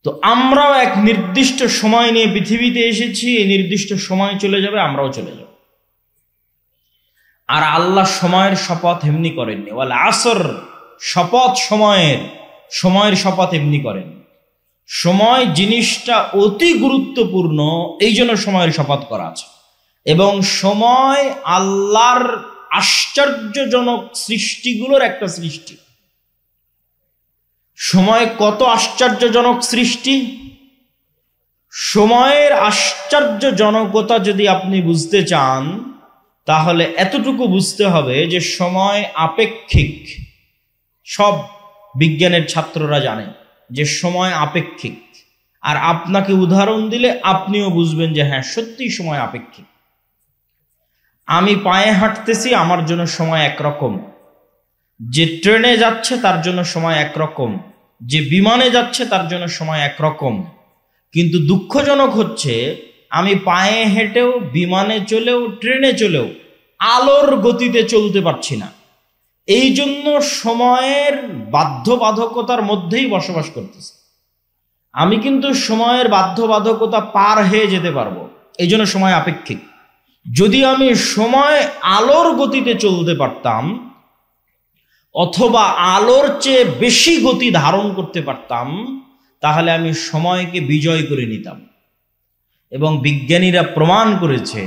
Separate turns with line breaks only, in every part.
তো আমরাও এক নির্দিষ্ট সময় নিয়ে পৃথিবীতে এসেছি, এই নির্দিষ্ট সময় চলে যাবে, আমরাও চলে যাব। আর আল্লাহ সময়ের শপথ এমনি করেননি, ওয়াল আসর, শপথ সময়ের শপথ এমনি করেন। সময় জিনিসটা অতি গুরুত্বপূর্ণ, এই জন্য সময়ের শপথ করা আছে। এবং সময় আল্লাহর আশ্চর্যজনক সৃষ্টিগুলোর একটা সৃষ্টি। সময় কত আশ্চর্যজনক সৃষ্টি! সময়ের আশ্চর্যজনকতা যদি আপনি বুঝতে চান, তাহলে এতটুকু বুঝতে হবে যে সময় আপেক্ষিক। সব বিজ্ঞানের ছাত্ররা জানে যে সময় আপেক্ষিক। আর আপনাকে উদাহরণ দিলে আপনিও বুঝবেন যে হ্যাঁ, সত্যি সময় আপেক্ষিক। আমি পায়ে হাঁটতেছি, আমার জন্য সময় একরকম। যে ট্রেনে যাচ্ছে তার জন্য সময় একরকম, যে বিমানে যাচ্ছে তার জন্য সময় একরকম। কিন্তু দুঃখজনক হচ্ছে, আমি পায়ে হেঁটেও, বিমানে চলেও, ট্রেনে চলেও আলোর গতিতে চলতে পারছি না। এই জন্য সময়ের বাধ্যবাধকতার মধ্যেই বসবাস করতেছি। আমি কিন্তু সময়ের বাধ্যবাধকতা পার হয়ে যেতে পারবো, এই জন্য সময় আপেক্ষিক। যদি আমি সময় আলোর গতিতে চলতে পারতাম, অথবা আলোর চেয়ে বেশি গতি ধারণ করতে পারতাম, তাহলে আমি সময়কে বিজয় করে নিতাম। এবং বিজ্ঞানীরা প্রমাণ করেছে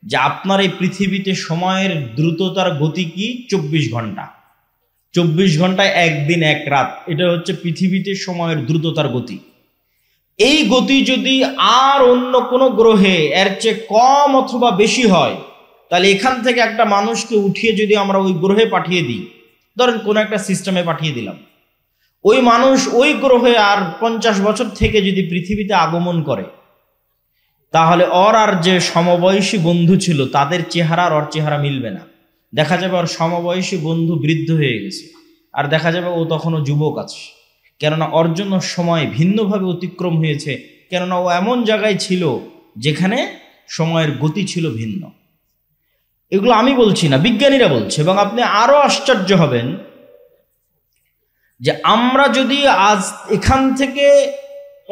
যে আপনার এই পৃথিবীতে সময়ের দ্রুততার গতি কি? 24 ঘন্টা। 24 ঘন্টায় একদিন এক রাত, এটা হচ্ছে পৃথিবীতে সময়ের দ্রুততার গতি। এই গতি যদি আর অন্য কোনো গ্রহে এর চেয়ে কম অথবা বেশি হয়, তাহলে এখান থেকে একটা মানুষকে উঠিয়ে যদি আমরা ওই গ্রহে পাঠিয়ে দিই, ধরেন কোনো একটা সিস্টেমে পাঠিয়ে দিলাম, ওই মানুষ ওই গ্রহে আর 50 বছর থেকে যদি পৃথিবীতে আগমন করে, তাহলে ওর আর যে সমবয়সী বন্ধু ছিল তাদের চেহারা আর ওর চেহারা মিলবে না। দেখা যাবে ওর সমবয়সী বন্ধু বৃদ্ধ হয়ে গেছে, আর দেখা যাবে ও তখনও যুবক আছে। কেননা ওর জন্য সময় ভিন্নভাবে অতিক্রম হয়েছে, কেননা ও এমন জায়গায় ছিল যেখানে সময়ের গতি ছিল ভিন্ন। এগুলো আমি বলছি না, বিজ্ঞানীরা বলছে। এবং আপনি আরো আশ্চর্য হবেন যে আমরা যদি আজ এখান থেকে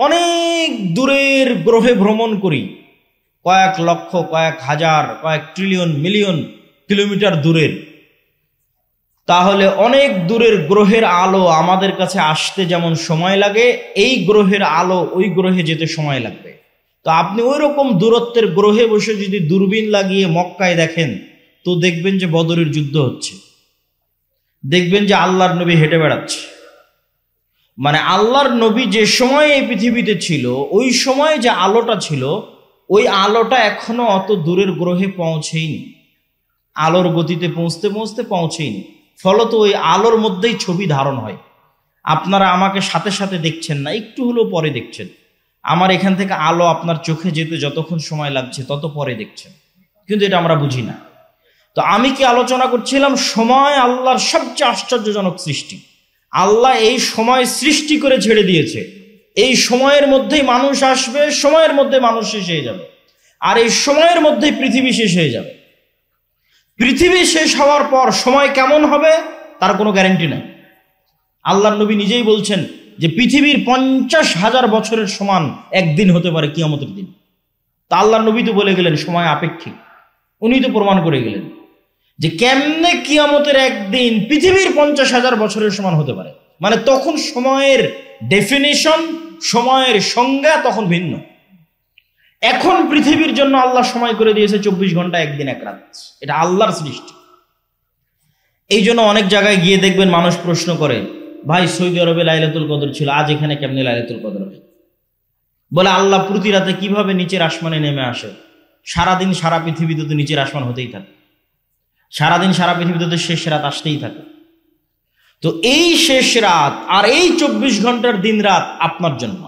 অনেক দূরের গ্রহে ভ্রমণ করি, কয়েক লক্ষ, কয়েক হাজার, কয়েক ট্রিলিয়ন, মিলিয়ন কিলোমিটার দূরের, তাহলে অনেক দূরের গ্রহের আলো আমাদের কাছে আসতে যেমন সময় লাগে, এই গ্রহের আলো ওই গ্রহে যেতে সময় লাগবে। তো আপনি ওই রকম দূরত্বের গ্রহে বসে যদি দূরবীন লাগিয়ে মক্কায় দেখেন, তো দেখবেন যে বদরের যুদ্ধ হচ্ছে, দেখবেন যে আল্লাহর নবী হেঁটে বেড়াচ্ছে। মানে আল্লাহর নবী যে সময় এই পৃথিবীতে ছিল, ওই সময় যে আলোটা ছিল, ওই আলোটা এখনো অত দূরের গ্রহে পৌঁছেইনি, আলোর গতিতে পৌঁছতে পৌঁছতে পৌঁছেইনি। ফলত ওই আলোর মধ্যেই ছবি ধারণ হয়। আপনারা আমাকে সাথে সাথে দেখছেন না, একটু হলেও পরে দেখছেন। আমার এখান থেকে আলো আপনার চোখে যেতে যতক্ষণ সময় লাগছে তত পরে দেখছেন, কিন্তু এটা আমরা বুঝি না। তো আমি কি আলোচনা করছিলাম? সময় আল্লাহর সবচেয়ে আশ্চর্যজনক সৃষ্টি। আল্লাহ এই সময় সৃষ্টি করে ছেড়ে দিয়েছে। এই সময়ের মধ্যেই মানুষ আসবে, সময়ের মধ্যে মানুষ শেষ হয়ে যাবে, আর এই সময়ের মধ্যেই পৃথিবী শেষ হয়ে যাবে। পৃথিবী শেষ হওয়ার পর সময় কেমন হবে তার কোনো গ্যারান্টি নাই। আল্লাহর নবী নিজেই বলছেন যে পৃথিবীর 50,000 বছরের সমান একদিন হতে পারে কিয়ামতের দিন। তা আল্লাহর নবী তো বলে গেলেন সময় আপেক্ষিক। উনি তো প্রমাণ করে গেলেন যে কেমনে কিয়ামতের একদিন পৃথিবীর 50,000 বছরের সমান হতে পারে। মানে তখন সময়ের ডেফিনিশন, সময়ের সংজ্ঞা তখন ভিন্ন। এখন পৃথিবীর জন্য আল্লাহ সময় করে দিয়েছে 24 ঘন্টা একদিন এক রাত। এটা আল্লাহর সৃষ্টি। এই জন্য অনেক জায়গায় গিয়ে দেখবেন মানুষ প্রশ্ন করে, ভাই সৌদি আরবে লাইলাতুল কদর ছিল, আজ এখানে কেমনে লাইলাতুল কদর হবে? বলে আল্লাহ প্রতি রাতে কিভাবে নিচের আসমানে নেমে আসে? সারাদিন সারা পৃথিবীতে তো নিচের আসমান হতেই থাকে, সারাদিন সারা পৃথিবীতে তো শেষ রাত আসতেই থাকে। তো এই শেষ রাত আর এই 24 ঘন্টার দিন রাত আপনার জন্য।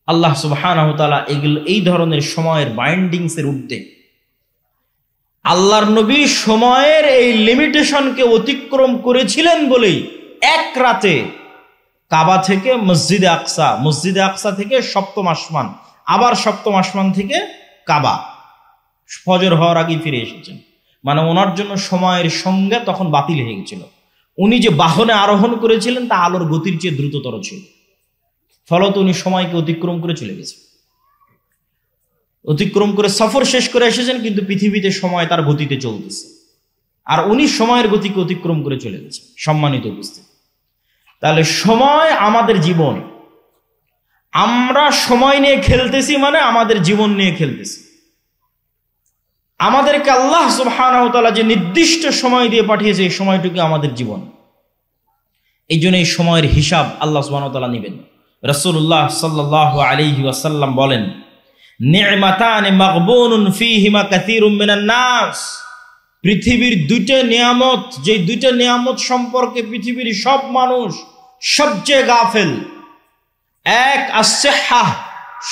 আল্লাহ সুবহানাহু ওয়া তাআলা এই ধরনের সময়ের বাইন্ডিংসের ঊর্ধ্বে। আল্লাহর নবী সময়ের এই লিমিটেশনকে অতিক্রম করেছিলেন বলেই এক রাতে কাবা থেকে মসজিদে আকসা, মসজিদে আকসা থেকে সপ্তম আসমান, আবার সপ্তম আসমান থেকে কাবা, ফজর হওয়ার আগেই ফিরে এসেছেন। মানে ওনার জন্য সময়ের সংজ্ঞা তখন বাতিল হয়ে গেছিল। উনি যে বাহনে আরোহণ করেছিলেন তা আলোর গতির চেয়ে দ্রুততর ছিল। ফলত উনি সময়কে অতিক্রম করে চলে গেছে, অতিক্রম করে সফর শেষ করে এসেছেন, কিন্তু পৃথিবীতে সময় তার গতিতে চলতেছে, আর উনি সময়ের গতিকে অতিক্রম করে চলে গেছে। সম্মানিত উপস্থিতি, তাহলে সময় আমাদের জীবন। আমরা সময় নিয়ে খেলতেছি মানে আমাদের জীবন নিয়ে খেলতেছি। আমাদেরকে আল্লাহ সুবহানাহু ওয়া তাআলা যে নির্দিষ্ট সময় দিয়ে পাঠিয়েছে, এই সময়টুকু আমাদের জীবন। এই জন্য এই সময়ের হিসাব আল্লাহ সুবহানাহু ওয়া তাআলা নেবেন। রাসূলুল্লাহ সাল্লাল্লাহু আলাইহি ওয়াসাল্লাম বলেন, নি'মাতানি মাগবুনুন ফীহিমা কাসীরুম মিনান নাস। পৃথিবীর দুইটা নিয়ামত, যে দুইটা নিয়ামত সম্পর্কে পৃথিবীর সব মানুষ সবচেয়ে গাফেল। এক আস-সিহ্হাহ,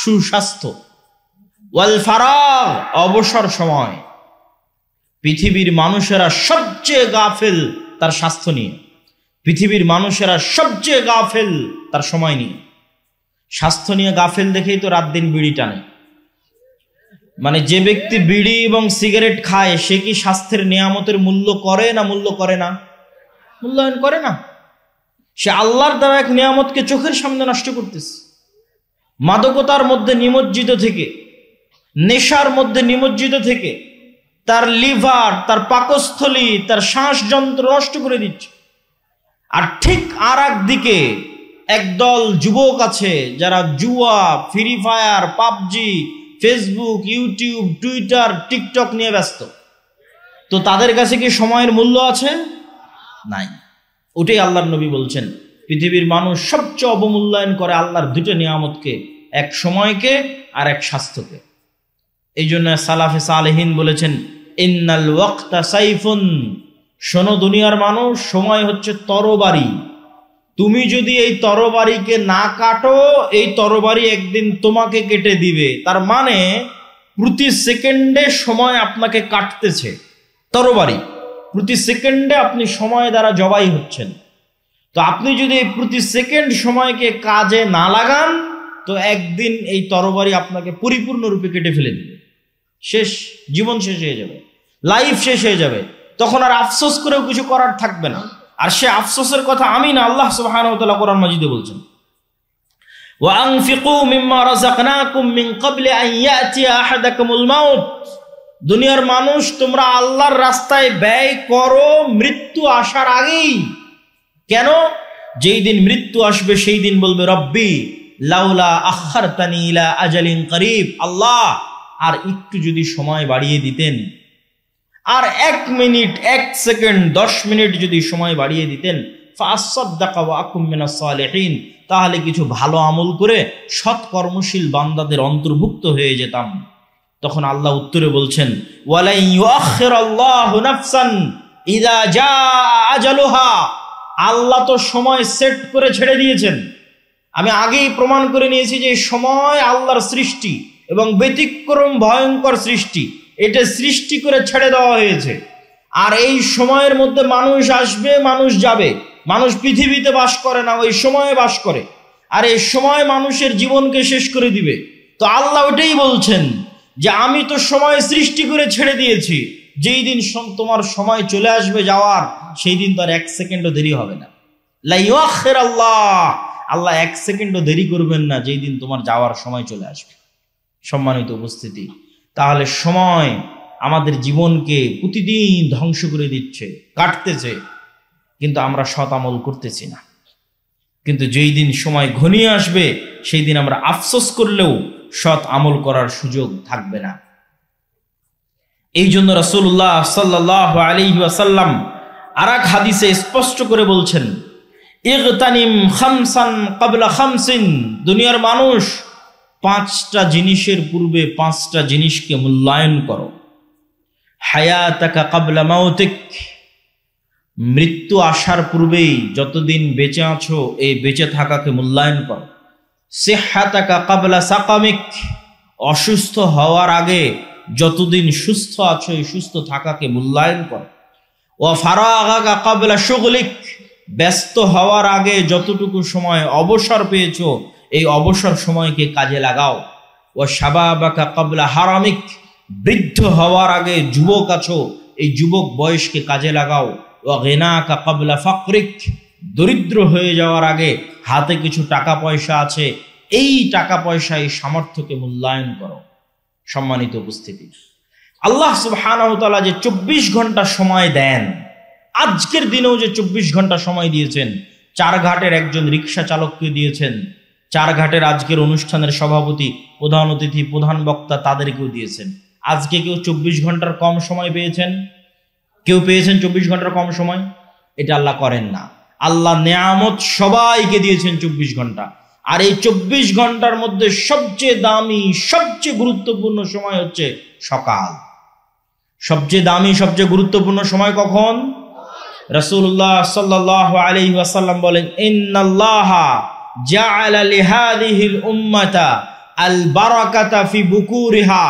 সুস্বাস্থ্য, ওয়াল ফারাগ, অবসর সময়। পৃথিবীর মানুষেরা সবচেয়ে গাফেল তার স্বাস্থ্য নিয়ে, পৃথিবীর মানুষেরা সবচেয়ে গাফেল তার সময় নিয়ে। স্বাস্থ্য নিয়ে গাফেল দেখেই তো রাত দিন বিড়ি টানে। মানে যে ব্যক্তি বিড়ি এবং সিগারেট খায়, সে কি স্বাস্থ্যের নিয়ামতের মূল্য করে না মূল্য করে না? মূল্যায়ন করে না। সে আল্লাহর দেওয়া এক নিয়ামতকে চোখের সামনে নষ্ট করতেছে। মাদকতার মধ্যে নিমজ্জিত থেকে, নেশার মধ্যে নিমজ্জিত থেকে তার লিভার, তার পাকস্থলী, তার শ্বাসযন্ত্র নষ্ট করে দিচ্ছে। আর ঠিক আর একদিকে একদল যুবক আছে যারা জুয়া, free fire, PUBG, Facebook, YouTube, Twitter, TikTok নিয়ে ব্যস্ত। তো তাদের কাছে কি সময়ের মূল্য আছে? নাই। ওটাই আল্লাহর নবী বলছেন, পৃথিবীর মানুষ সবচেয়ে অবমূল্যায়ন করে আল্লাহর দুটো নিয়ামতকে, এক সময়কে আর এক স্বাস্থ্যকে। এই জন্য সালাফে সালেহিন বলেছেন, ইন্নাল ওয়াক্তা সাইফুন। শোনো দুনিয়ার মানুষ, সময় হচ্ছে তরবারি। তুমি যদি এই তরবারিকে না কাটো, এই তরবারি একদিন তোমাকে কেটে দিবে। তার মানে প্রতি সেকেন্ডে সময় আপনাকে কাটতেছে। তরবারি প্রতি সেকেন্ডে আপনি সময় দ্বারা জবাই হচ্ছেন। তো আপনি যদি প্রতি সেকেন্ড সময়কে কাজে না লাগান, তো একদিন এই তরবারি আপনাকে পরিপূর্ণরূপে কেটে ফেলে দিবে। শেষ, জীবন শেষ হয়ে যাবে, লাইফ শেষ হয়ে যাবে। তখন আর আফসোস করেও কিছু করার থাকবে না। আর সে আফসোসের কথা আমি না, আল্লাহ সুবহানাহু ওয়া তাআলা কোরআন মাজিদে বলছেন, ওয়া আনফিকু মিম্মা রাযাকনাকুম মিন ক্বাবলি আন ইয়াতিয়া আহাদাকুমুল মাউত। দুনিয়ার মানুষ, তোমরা আল্লাহর রাস্তায় ব্যয় করো মৃত্যু আসার আগেই। কেন? যেই দিন মৃত্যু আসবে সেই দিন বলবে, রব্বি লাউলা আখারতানি ইলা আজালিন করিব। আল্লাহ, আর একটু যদি সময় বাড়িয়ে দিতেন, আর 1 মিনিট, 1 সেকেন্ড, 10 মিনিট যদি সময় বাড়িয়ে দিতেন, ফাসাদদাকা ওয়া আকুম মিনাস সালিহিন, তাহলে কিছু ভালো আমল করে সৎ কর্মশীল বান্দাদের অন্তর্ভুক্ত হয়ে যেতাম। তখন আল্লাহ উত্তরে বলছেন, ওয়ালাই ইউআখিরাল্লাহু নাফসান ইযা জাআ আজালুহা। আল্লাহ তো সময় সেট করে ছেড়ে দিয়েছেন। আমি আগেই প্রমাণ করে নিয়েছি যে সময় আল্লাহর সৃষ্টি এবং ব্যতিক্রম ভয়ঙ্কর সৃষ্টি। এটা সৃষ্টি করে ছেড়ে দেওয়া হয়েছে। আর এই সময়ের মধ্যে মানুষ আসবে, মানুষ যাবে। মানুষ পৃথিবীতে বাস করে না, ওই সময়ে বাস করে। আর এই সময় মানুষের জীবনকে শেষ করে দিবে। তো আল্লাহ ওটাই বলছেন যে আমি তো সময় সৃষ্টি করে ছেড়ে দিয়েছি। যেই দিন তোমার সময় চলে আসবে যাওয়ার, সেই দিন তো আর 1 সেকেন্ডও দেরি হবে না। লা ইউআখিরাল্লাহ, আল্লাহ 1 সেকেন্ডও দেরি করবেন না যেই দিন তোমার যাওয়ার সময় চলে আসবে। সম্মানিত উপস্থিতি, তাহলে সময় আমাদের জীবনকে প্রতিদিন ধ্বংস করে দিচ্ছে, কাটতেছে, কিন্তু আমরা সৎ আমল করতেছি না। কিন্তু যেই দিন সময় ঘনিয়ে আসবে, সেই দিন আমরা আফসোস করলেও সৎ আমল করার সুযোগ থাকবে না। এই জন্য রাসূলুল্লাহ সাল্লাল্লাহু আলাইহি ওয়াসাল্লাম আরেক হাদিসে স্পষ্ট করে বলছেন, ইগতানিম খামসান ক্বাবলা খামসিন। দুনিয়ার মানুষ, 5টা জিনিসের পূর্বে 5টা জিনিসকে মূল্যায়ন করো। হায়াতাকা ক্বাবলা মাউতিক। মৃত্যু আসার পূর্বেই যতদিন বেঁচে আছো, এই বেঁচে থাকাকে মূল্যায়ন করো। সিহহাতাকা ক্বাবলা সাকামিক। অসুস্থ হওয়ার আগে যতদিন সুস্থ আছো, এই সুস্থ থাকাকে মূল্যায়ন করো। ওয়া ফারাগাকা ক্বাবলা শুগলিক। ব্যস্ত হওয়ার আগে যতটুকু সময় অবসর পেয়েছো, এই অবসর সময়কে কাজে লাগাও। ওয়া শাবাবাকা ক্বাবলা হারামিক। বৃদ্ধ হওয়ার আগে যুবক আছো, এই যুবক বয়সকে কাজে লাগাও। ওয়া গিনাকা ক্বাবলা ফাকরিক। দরিদ্র হয়ে যাওয়ার আগে হাতে কিছু টাকা পয়সা আছে, এই টাকা পয়সা, এই সামর্থ্যকে মূল্যায়ন করো। সম্মানিত উপস্থিতি, আল্লাহ সুবহানাহু ওয়া তাআলা যে 24 ঘন্টা সময় দেন, আজকের দিনেও যে 24 ঘন্টা সময় দিয়েছেন, চারঘাটের একজন রিক্সা চালককে দিয়েছেন, চারঘাটের আজকের অনুষ্ঠানের সভাপতি, প্রধান অতিথি, প্রধান বক্তা, তাদেরকেও দিয়েছেন। আজকে কেউ 24 ঘন্টার কম সময় পেয়েছেন? কেউ পেয়েছেন 24 ঘন্টার কম সময়? এটা আল্লাহ করেন না। আল্লাহ নেয়ামত সবাইকে দিয়েছেন 24 ঘন্টা। আর এই 24 ঘন্টার মধ্যে সবচেয়ে দামি, সবচেয়ে গুরুত্বপূর্ণ সময় হচ্ছে সকাল। সবচেয়ে দামি, সবচেয়ে গুরুত্বপূর্ণ সময় কখন? রাসূলুল্লাহ সাল্লাল্লাহু আলাইহি ওয়াসাল্লাম বলেন, ইন্নাল্লাহা জাআলা লিহাদিহিল উম্মাতা আল বারাকাতা ফি বুকুরিহা।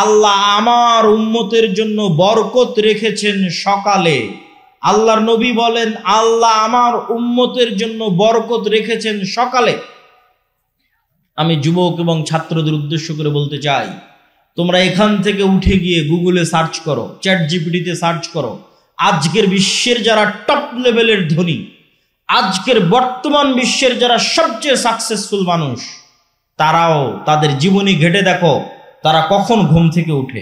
আল্লাহ আমার উম্মতের জন্য বরকত রেখেছেন সকালে। আল্লাহর নবী বলেন, আল্লাহ আমার উম্মতের জন্য বরকত রেখেছেন সকালে। আমি যুবক এবং ছাত্রদের উদ্দেশ্য করে বলতে চাই, তোমরা এখান থেকে উঠে গিয়ে গুগলে সার্চ করো, চ্যাট জিপিটিতে সার্চ করো, আজকের বিশ্বের যারা টপ লেভেলের ধনী, আজকের বর্তমান বিশ্বের যারা সবচেয়ে সাকসেসফুল মানুষ, তারাও তাদের জীবনী ঘেটে দেখো তারা কখন ঘুম থেকে উঠে।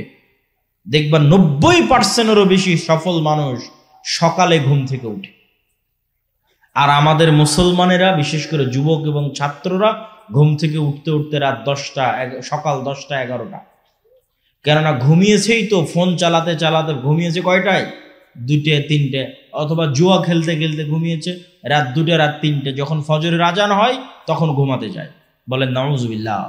দেখবা 90%-এরও বেশি সফল মানুষ সকালে ঘুম থেকে উঠে। আর আমাদের মুসলমানেরা, বিশেষ করে যুবক এবং ছাত্ররা, ঘুম থেকে উঠতে উঠতে রাত 10টা, সকাল 10টা 11টা। কেননা ঘুমিয়েছেই তো, ফোন চালাতে চালাতে ঘুমিয়েছে কয়টায়? 2টে 3টে, অথবা জুয়া খেলতে খেলতে ঘুমিয়েছে রাত 2টে, রাত 3টে। যখন ফজরের আজান হয় তখন ঘুমাতে যায়। বলেন নাউজুবিল্লাহ।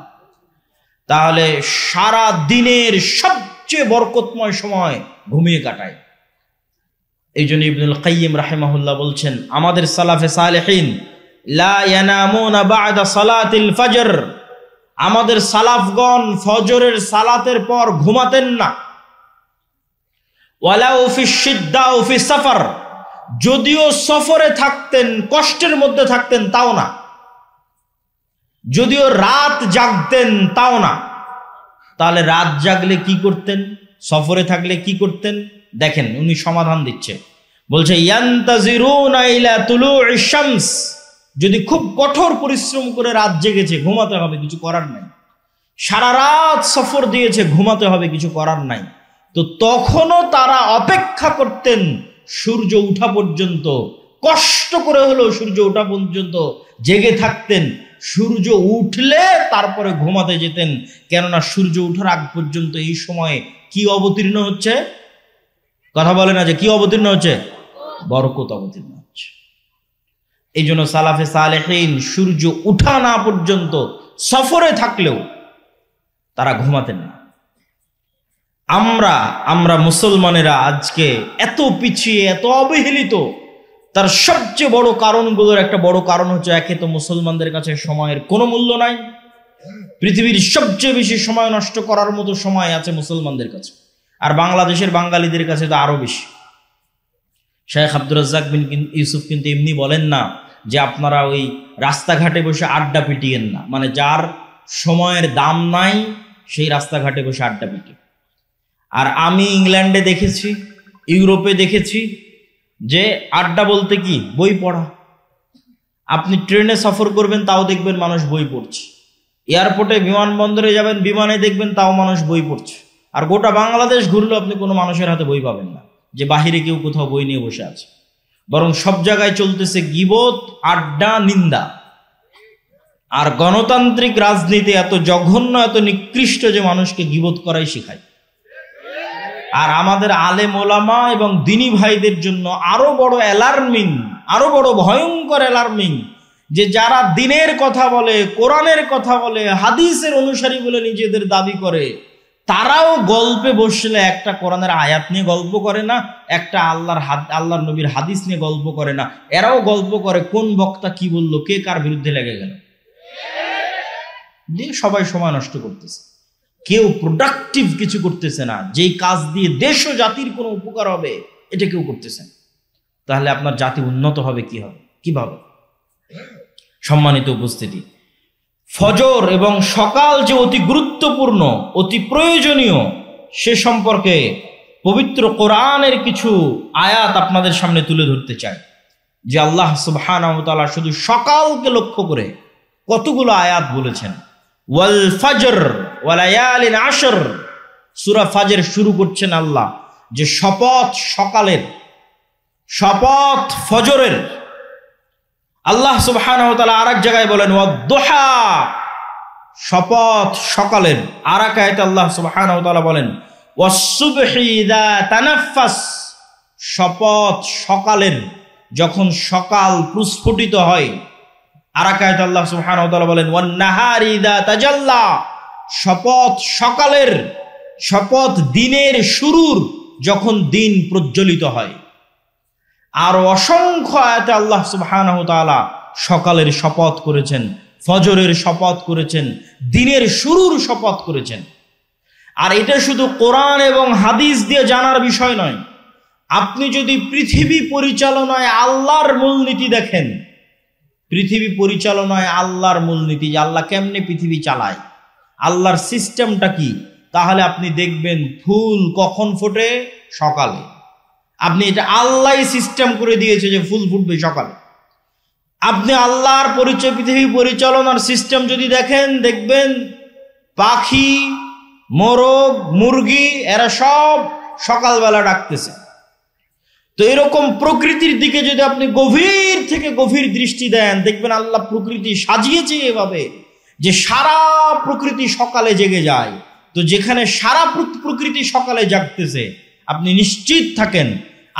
তাহলে সারা দিনের সবচেয়ে বরকতময় সময় ঘুমিয়ে কাটায়। এই জন্য ইবনুল কাইয়িম রাহিমাহুল্লাহ বলছেন, আমাদের সালাফে সালেহিন লা ইয়ানামুনা বা'দা সালাতিল ফজর, আমাদের সালাফগণ ফজরের সালাতের পর ঘুমাতেন না। ওয়ালাউ ফি শিদ্দা ও ফি সফর, যদিও সফরে থাকতেন, কষ্টের মধ্যে থাকতেন তাও না। যদিও রাত জাগতেন তাও না। তাহলে রাত জাগলে কি করতেন? সফরে থাকলে কি করতেন? দেখেন উনি সমাধান দিচ্ছে, বলছে ইয়ান্তাজিরুনা ইলা তুলুইশ শামস, যদি খুব কঠোর পরিশ্রম করে রাত জেগেছে, ঘুমাতে হবে, কিছু করার নাই। সারা রাত সফর দিয়েছে, ঘুমাতে হবে, কিছু করার নাই। তো তখনও তারা অপেক্ষা করতেন সূর্য উঠা পর্যন্ত, কষ্ট করে হলেও সূর্য ওঠা পর্যন্ত জেগে থাকতেন। সূর্য উঠলে তারপরে ঘুমাতে যেতেন, কেননা সূর্য উঠার আগ পর্যন্ত এই সময়ে কি অবতীর্ণ হচ্ছে? কথা বলে না যে কি অবতীর্ণ হচ্ছে? বরকত অবতীর্ণ হচ্ছে। এই জন্য সালাফে সালেহিন সূর্য উঠা না পর্যন্ত সফরে থাকলেও তারা ঘুমাতেন না। আমরা মুসলমানেরা আজকে এত পিছিয়ে, এত অবহেলিত, তার সবচেয়ে বড় কারণগুলোর একটা বড় কারণ হচ্ছে, একে তো মুসলমানদের কাছে সময়ের কোনো মূল্য নাই। পৃথিবীর সবচেয়ে বেশি সময় নষ্ট করার মতো সময় আছে মুসলমানদের কাছে, আর বাংলাদেশের বাঙালিদের কাছে তো আরো বেশি। শেখ আব্দুর রাজ্জাক বিন ইউসুফ কিন্তু এমনি বলেন না যে আপনারা ওই রাস্তাঘাটে বসে আড্ডা পিটিয়েন না, মানে যার সময়ের দাম নাই সেই রাস্তাঘাটে বসে আড্ডা পিটে। আর আমি ইংল্যান্ডে দেখেছি, ইউরোপে দেখেছি যে আড্ডা বলতে কি, বই পড়া। আপনি ট্রেনে সফর করবেন তাও দেখবেন মানুষ বই পড়ছে, এয়ারপোর্টে বিমানবন্দরে যাবেন বিমানে দেখবেন তাও মানুষ বই পড়ছে। আর গোটা বাংলাদেশ ঘুরলেও আপনি কোনো মানুষের হাতে বই পাবেন না যে বাহিরে কেউ কোথাও বই নিয়ে বসে আছে। বরং সব জায়গায় চলতেছে গীবত, আড্ডা, নিন্দা। আর গণতান্ত্রিক রাজনীতি এত জঘন্য, এত নিকৃষ্ট যে মানুষকে গীবত করাই শেখায়। আর আমাদের আলেম ওলামা এবং দিনী ভাইদের জন্য আরো বড় অ্যালার্মিং, আরো বড় ভয়ঙ্কর অ্যালার্মিং, যে যারা দিনের কথা বলে, কোরআনের কথা বলে, হাদিসের অনুসারী বলে নিজেদের দাবি করে, তারাও গল্পে বসলে একটা কোরআনের আয়াত নিয়ে গল্প করে না, একটা আল্লাহর নবীর হাদিস নিয়ে গল্প করে না। এরাও গল্প করে কোন বক্তা কি বললো, কে কার বিরুদ্ধে লেগে গেল, দিয়ে সবাই সময় নষ্ট করতেছে। কেউ প্রোডাক্টিভ কিছু করতেছে না, যেই কাজ দিয়ে দেশ ও জাতির কোনো উপকার হবে এটা কেউ করতেছে না। তাহলে আপনার জাতি উন্নত হবে কিভাবে? সম্মানিত উপস্থিতি, ফজর এবং সকাল যে অতি গুরুত্বপূর্ণ, অতি প্রয়োজনীয়, সে সম্পর্কে পবিত্র কোরআনের কিছু আয়াত আপনাদের সামনে তুলে ধরতে চাই। যে আল্লাহ সুবহানাহু ওয়া তাআলা শুধু সকালকে লক্ষ্য করে কতগুলো আয়াত বলেছেন। ওয়াল ফাজর ওয়া লায়ালিন আশর, সূরা ফাজর শুরু করছেন আল্লাহ যে শপথ সকালের, শপথ ফজরের। আল্লাহ সুবহানাহু ওয়া তাআলা আরেক জায়গায় বলেন ওয়াদ-দুহা, শপথ সকালের। আর এক আয়াতে আল্লাহ সুবহানাহু ওয়া তাআলা বলেন ওয়াস-সুবহি ইযা তানাফফাস, শপথ সকালের, যখন সকাল প্রস্ফুটিত হয়। আর এক আয়াতে আল্লাহ সুবহানাহু ওয়া তাআলা বলেন ওয়ান-নাহারি ইযা তাজাল্লা, শপথ সকালের, শপথ দিনের শুরুর, যখন দিন প্রজ্বলিত হয়। আর অসংখ্য আয়াতে আল্লাহ সুবহানাহু ওয়া তাআলা সকালের শপথ করেছেন, ফজরের শপথ করেছেন, দিনের শুরুর শপথ করেছেন। আর এটা শুধু কোরআন এবং হাদিস দিয়ে জানার বিষয় নয়। আপনি যদি পৃথিবী পরিচালনায় আল্লাহর মূলনীতি দেখেন, পৃথিবী পরিচালনায় আল্লাহর মূলনীতি, যে আল্লাহ কেমনে পৃথিবী চালায়, আল্লাহর সিস্টেমটা কি, তাহলে আপনি দেখবেন ফুল কখন ফোটে? সকালে। আপনি এটা আল্লাহ সিস্টেম করে দিয়েছে যে ফুল ফুটবে সকালে। আপনি আল্লাহর পরিচয়, পৃথিবী পরিচালনার সিস্টেম যদি দেখেন, দেখবেন পাখি, মোরগ, মুরগি এরা সব সকালবেলা ডাকতেছে। তো এরকম প্রকৃতির দিকে যদি আপনি গভীর থেকে গভীর দৃষ্টি দেন, দেখবেন আল্লাহ প্রকৃতি সাজিয়েছে এভাবে যে সারা প্রকৃতি সকালে জেগে যায়। তো যেখানে সারা প্রকৃতি সকালে জাগতেছে, আপনি নিশ্চিত থাকেন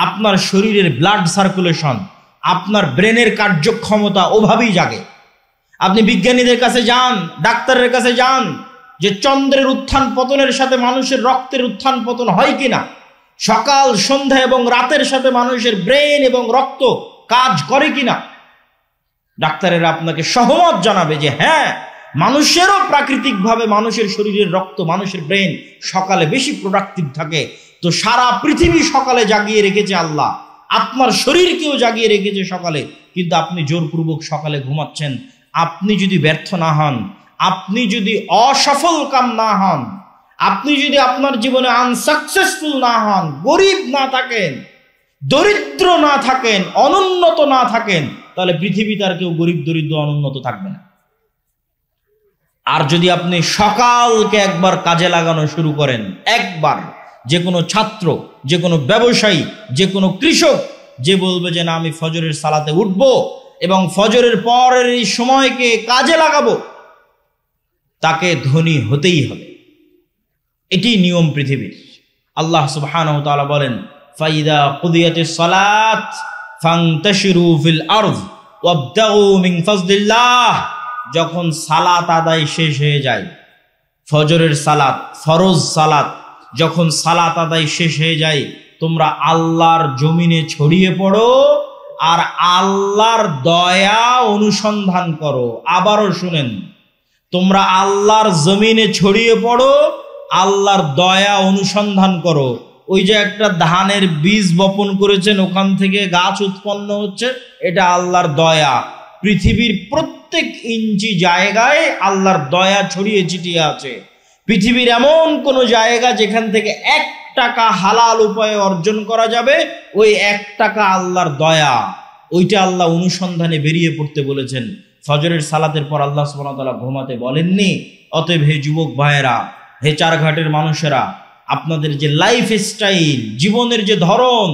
আপনার শরীরের ব্লাড সার্কুলেশন, আপনার ব্রেনের কার্যক্ষমতা ওভাবেই জাগে। আপনি বিজ্ঞানীদের কাছে যান, ডাক্তারের কাছে যান, যে চন্দ্রের উত্থান পতনের সাথে মানুষের রক্তের উত্থান পতন হয় কিনা, সকাল সন্ধ্যা এবং রাতের সাথে মানুষের ব্রেন এবং রক্ত কাজ করে কিনা। ডাক্তারেরা আপনাকে সহমত জানাবে যে হ্যাঁ, মানুষেরও প্রাকৃতিকভাবে মানুষের শরীরের রক্ত, মানুষের ব্রেন সকালে বেশি প্রোডাক্টিভ থাকে। তো সারা পৃথিবী সকালে জাগিয়ে রেখেছে আল্লাহ, আপনার শরীরকেও জাগিয়ে রেখেছে সকালে। কিন্তু আপনি জোরপূর্বক সকালে ঘুমাচ্ছেন। আপনি যদি ব্যর্থ না হন, আপনি যদি অসফল কাম না হন, আপনি যদি আপনার জীবনে আনসাকসেসফুল না হন, গরিব না থাকেন, দরিদ্র না থাকেন, অনুন্নত না থাকেন, তাহলে পৃথিবীতে আর কেউ গরিব, দরিদ্র, অনুন্নত থাকবে না। আর যদি আপনি সকালকে একবার কাজে লাগানো শুরু করেন, একবার, যে কোনো ছাত্র, যে কোনো ব্যবসায়ী, যে কোনো কৃষক, যে বলবে যে না আমি ফজরের সালাতে উঠব এবং ফজরের পরের এই সময়কে কাজে লাগাবো, তাকে ধনী হতেই হবে। এটি নিয়ম পৃথিবীর। আল্লাহ সুবহানাহু ওয়া তাআলা বলেন ফাইদা কুদিয়াতিস সালাত ফান্তাশিরু ফিল আরদ ওয়াবতাগু মিন ফাজলিল্লাহ, যখন সালাত আদায় শেষ হয়ে যায়, ফজরের সালাত, ফরজ সালাত, যখন সালাত আদায় শেষ হয়ে যায়, তোমরা আল্লাহর জমিনে ছড়িয়ে পড়ো আর আল্লাহর দয়া অনুসন্ধান করো। আবারও শুনেন, তোমরা আল্লাহর জমিনে ছড়িয়ে পড়ো, আল্লাহর দয়া অনুসন্ধান করো। ওই যে একটা ধানের বীজ বপন করেছেন, ওখান থেকে গাছ উৎপন্ন হচ্ছে, এটা আল্লাহর দয়া। পৃথিবীর প্রত্যেক ইঞ্চি জায়গায় আল্লাহর দয়া ছড়িয়ে ছিটিয়ে আছে। পৃথিবীর এমন কোন জায়গা যেখান থেকে 1 টাকা হালাল উপায়ে অর্জন করা যাবে, ওই 1 টাকা আল্লাহর দয়া, ওইটা আল্লাহ অনুসন্ধানে বেরিয়ে পড়তে বলেছেন। ফজরের সালাতের পর আল্লাহ সুবহানাহু ওয়া তাআলা ঘুমাতে বলেননি। অতএব হে যুবক ভাইয়েরা, হে চারঘাটের মানুষেরা, আপনাদের যে লাইফ স্টাইল, জীবনের যে ধরন,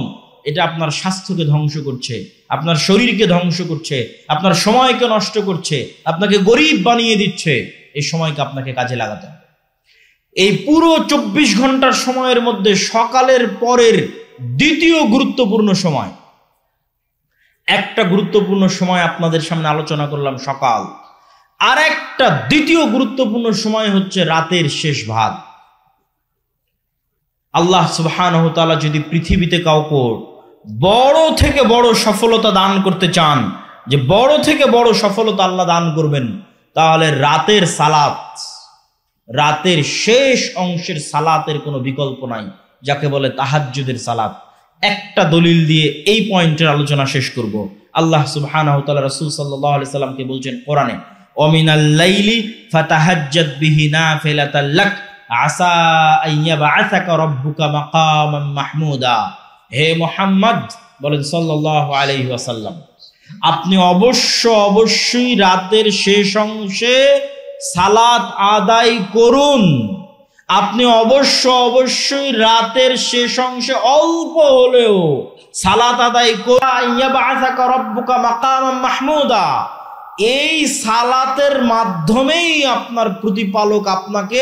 এটা আপনার স্বাস্থ্যকে ধ্বংস করছে, আপনার শরীরকে ধ্বংস করছে, আপনার সময়কে নষ্ট করছে, আপনাকে গরিব বানিয়ে দিচ্ছে। এই সময়কে আপনাকে কাজে লাগাতে হবে। এই পুরো 24 ঘন্টার সময়ের মধ্যে সকালের পরের দ্বিতীয় গুরুত্বপূর্ণ সময়, একটা গুরুত্বপূর্ণ সময় আপনাদের সামনে আলোচনা করলাম সকাল, আর একটা দ্বিতীয় গুরুত্বপূর্ণ সময় হচ্ছে রাতের শেষ ভাগ। আল্লাহ সুবহানাহু ওয়া তাআলা যদি পৃথিবীতে কাউকে বড় থেকে বড় সফলতা দান করতে চান, যে বড় থেকে বড় সফলতা আল্লাহ দান করবেন, তাহলে রাতের সালাত, রাতের শেষ অংশের সালাতের কোনো বিকল্প নাই, যাকে বলে তাহাজ্জুদের সালাত। একটা দলিল দিয়ে এই পয়েন্টের আলোচনা শেষ করব। আল্লাহ সুবহানাহু ওয়া তাআলা রাসূল সাল্লাল্লাহু আলাইহি সাল্লামকে বলছেন কোরআনে, ওমিনাল লাইলি ফাতাহাজ্জাদ বিহি নাফিলাতাল লাক আসা আইয়াবআসাকা রাব্বুকা মাকামান মাহমুদা। হে মুহাম্মদ, বলেন সাল্লাল্লাহু আলাইহি ওয়াসাল্লাম, আপনি অবশ্যই রাতের শেষ অংশে সালাত আদায় করুন। আপনি অবশ্যই রাতের শেষ অংশে অল্প হলেও সালাত আদায় মাহমুদা। এই সালাতের মাধ্যমেই আপনার প্রতিপালক আপনাকে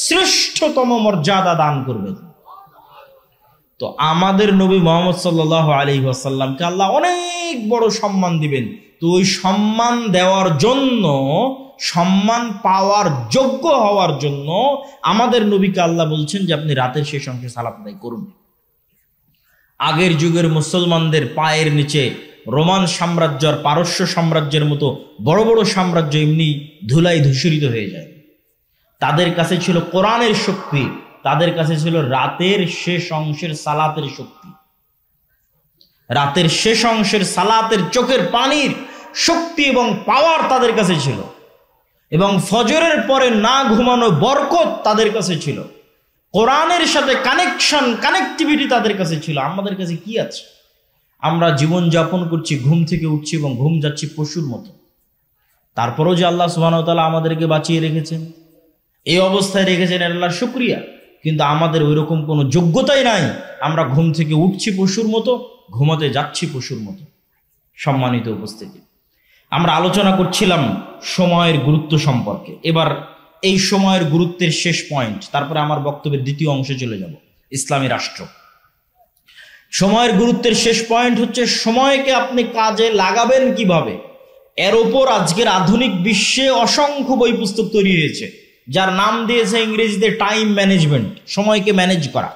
শ্রেষ্ঠতম মর্যাদা দান করবেন। তো আমাদের নবী মুহাম্মদ সাল্লাল্লাহু আলাইহি ওয়াসাল্লামকে আল্লাহ অনেক বড় সম্মান দিবেন। তো ওই সম্মান দেওয়ার জন্য, সম্মান পাওয়ার যোগ্য হওয়ার জন্য আমাদের নবীকে আল্লাহ বলছেন যে আপনি রাতের শেষ অংশে সালাত আদায় করুন। আগের যুগের মুসলমানদের পায়ের নিচে রোমান সাম্রাজ্য আর পারস্য সাম্রাজ্যের মতো বড় বড় সাম্রাজ্য এমনি ধুলায় ধূসরিত হয়ে যায়। তাদের কাছে ছিল কোরআনের শক্তি, তাদের কাছে ছিল রাতের শেষ অংশের সালাতের শক্তি। রাতের শেষ অংশের সালাতের চোখের পানির শক্তি এবং পাওয়ার তাদের কাছে ছিল, এবং ফজরের পরে না ঘুমানো বরকত তাদের কাছে ছিল। কোরআনের সাথে কানেক্টিভিটি তাদের কাছে ছিল। আমাদের কাছে কি আছে? আমরা জীবন যাপন করছি, ঘুম থেকে উঠছি এবং ঘুম যাচ্ছি পশুর মতো। তারপরেও যে আল্লাহ সুবহানাহু ওয়া তাআলা আমাদেরকে বাঁচিয়ে রেখেছেন, এই অবস্থায় রেখেছেন, আল্লাহর শুকরিয়া। কিন্তু আমাদের ওই রকম কোনো যোগ্যতাই নাই। আমরা ঘুম থেকে উঠছি পশুর মতো, ঘুমাতে যাচ্ছি পশুর মতো। সম্মানিত উপস্থিতি, আমরা আলোচনা করছিলাম সময়ের গুরুত্ব সম্পর্কে। এবার এই সময়ের গুরুত্বের শেষ পয়েন্ট, তারপরে আমার বক্তব্যের দ্বিতীয় অংশে চলে যাব, ইসলামী রাষ্ট্র। সময়ের গুরুত্বের শেষ পয়েন্ট হচ্ছে সময়কে আপনি কাজে লাগাবেন কিভাবে। এর ওপর আজকের আধুনিক বিশ্বে অসংখ্য বই পুস্তক তৈরি হয়েছে, যার নাম দিয়েছে ইংরেজিতে টাইম ম্যানেজমেন্ট, সময়কে ম্যানেজ করা।